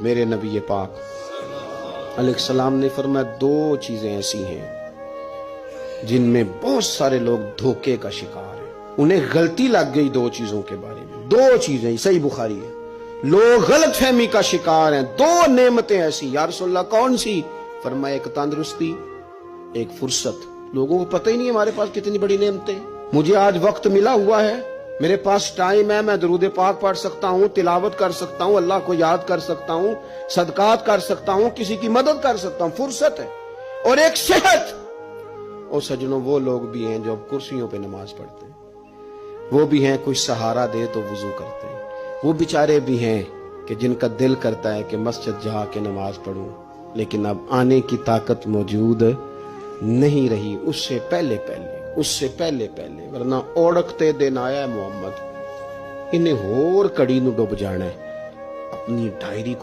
میرے نبی پاک علیہ السلام نے فرمایا دو چیزیں ایسی ہیں جن میں بہت سارے لوگ دھوکے کا شکار ہیں. انہیں غلطی لگ گئی دو چیزوں کے بارے میں. دو چیزیں صحیح بخاری ہے. لوگ غلط فہمی کا شکار ہیں. دو نعمتیں ایسی. یا رسول اللہ کون سی؟ فرمایا ایک تندرستی، ایک فرصت. لوگوں کو پتہ ہی نہیں ہمارے پاس کتنی بڑی نعمتیں. مجھے آج وقت ملا ہوا ہے، میرے پاس ٹائم ہے، میں درود پاک پڑھ سکتا ہوں، تلاوت کر سکتا ہوں، اللہ کو یاد کر سکتا ہوں، صدقات کر سکتا ہوں، کسی کی مدد کر سکتا ہوں. فرصت ہے. اور ایک صحت. اور سجنوں وہ لوگ بھی ہیں جو اب کرسیوں پہ نماز پڑھتے ہیں، وہ بھی ہیں کوئی سہارا دے تو وضو کرتے ہیں، وہ بیچارے بھی ہیں کہ جن کا دل کرتا ہے کہ مسجد جا کے نماز پڑھوں، لیکن اب آنے کی طاقت موجود نہیں رہی. اس سے پہلے ورنہ اوڑکتے دن آیا ہے محمد، انہیں ہور کڑی نو ڈب جانا ہے. اپنی ڈائری کو